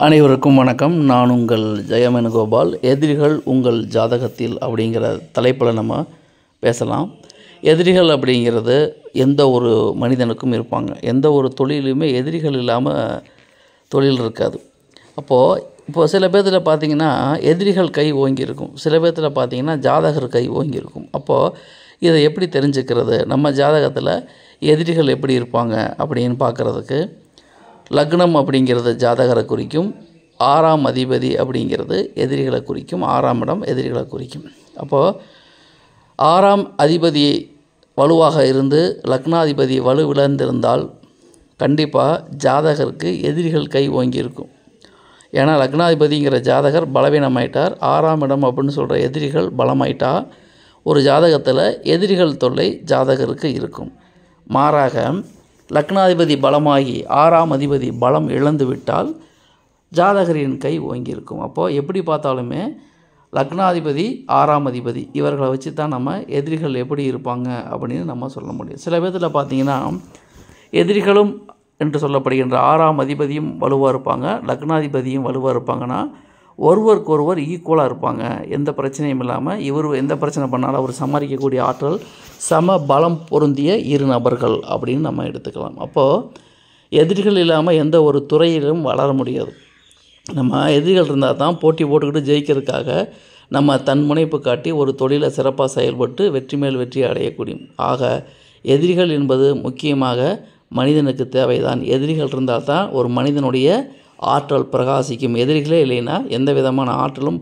அனைவருக்கும் வணக்கம். நான் உங்கள் ஜெயமேனுகோபால். எதிரிகள் உங்கள் ஜாதகத்தில் அப்படிங்கிற தலைப்பில் நம்ம பேசலாம். எதிரிகள் அப்படிங்கிறது எந்த ஒரு மனிதனுக்கும் இருப்பாங்க. எந்த ஒரு தொழிலுமே எதிரிகள் இல்லாமல் தொழில் இருக்காது. இப்போது சில பேர்த்தில் பார்த்திங்கன்னா எதிரிகள் கை ஓங்கியிருக்கும், சில பேர்த்தில் பார்த்திங்கன்னா ஜாதகர் கை ஓங்கியிருக்கும். அப்போது இதை எப்படி தெரிஞ்சுக்கிறது, நம்ம ஜாதகத்தில் எதிரிகள் எப்படி இருப்பாங்க அப்படின்னு பார்க்குறதுக்கு, லக்னம் அப்படிங்கிறது ஜாதகரை குறிக்கும், 6ஆம் அதிபதி அப்படிங்கிறது எதிரிகளை குறிக்கும், 6ஆம் இடம் எதிரிகளை குறிக்கும். அப்போது 6ஆம் அதிபதி வலுவாக இருந்து லக்னாதிபதி வலுவிழந்திருந்தால் கண்டிப்பாக ஜாதகருக்கு எதிரிகள் கை ஓங்கியிருக்கும். ஏன்னா லக்னாதிபதிங்கிற ஜாதகர் பலவீனமாயிட்டார், 6ஆம் இடம் அப்படின்னு சொல்கிற எதிரிகள் பலமாயிட்டா ஒரு ஜாதகத்தில் எதிரிகள் தொல்லை ஜாதகருக்கு இருக்கும். மாறாக லக்னாதிபதி பலமாகி 6ஆம் அதிபதி பலம் இழந்து விட்டால் ஜாதகரின் கை ஓங்கியிருக்கும். அப்போது எப்படி பார்த்தாலுமே லக்னாதிபதி 6ஆம் அதிபதி இவர்களை வச்சு தான் நம்ம எதிரிகள் எப்படி இருப்பாங்க அப்படின்னு நம்ம சொல்ல முடியும். சில பேர்த்தில் பார்த்திங்கன்னா எதிரிகளும் என்று சொல்லப்படுகின்ற 6ஆம் அதிபதியும் வலுவாக இருப்பாங்க, லக்னாதிபதியும் வலுவாக இருப்பாங்கன்னா ஒருவருக்கு ஒருவர் ஈக்குவலாக இருப்பாங்க. எந்த பிரச்சனையும் இல்லாமல் இவர் எந்த பிரச்சனை பண்ணாலும் அவர் சமாளிக்கக்கூடிய ஆற்றல் சம பலம் பொருந்திய இரு நபர்கள் அப்படின்னு நம்ம எடுத்துக்கலாம். அப்போது எதிரிகள் இல்லாமல் எந்த ஒரு துறையிலும் வளர முடியாது. நம்ம எதிரிகள் இருந்தால் தான் போட்டி போட்டுக்கிட்டு ஜெயிக்கிறதுக்காக நம்ம தன் முனைப்பு காட்டி ஒரு தொழிலை சிறப்பாக செயல்பட்டு வெற்றி மேல் வெற்றி அடையக்கூடியும். ஆக எதிரிகள் என்பது முக்கியமாக மனிதனுக்கு தேவைதான். எதிரிகள் இருந்தால் தான் ஒரு மனிதனுடைய ஆற்றல் பிரகாசிக்கும். எதிரிகளே இல்லைன்னா எந்த விதமான ஆற்றலும்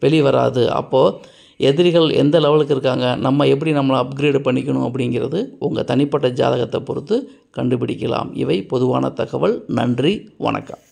வெளிவராது. அப்போது எதிரிகள் எந்த லெவலுக்கு இருக்காங்க, நம்ம எப்படி நம்மளை அப்கிரேடு பண்ணிக்கணும் அப்படிங்கிறது உங்கள் தனிப்பட்ட ஜாதகத்தை பொறுத்து கண்டுபிடிக்கலாம். இவை பொதுவான தகவல். நன்றி, வணக்கம்.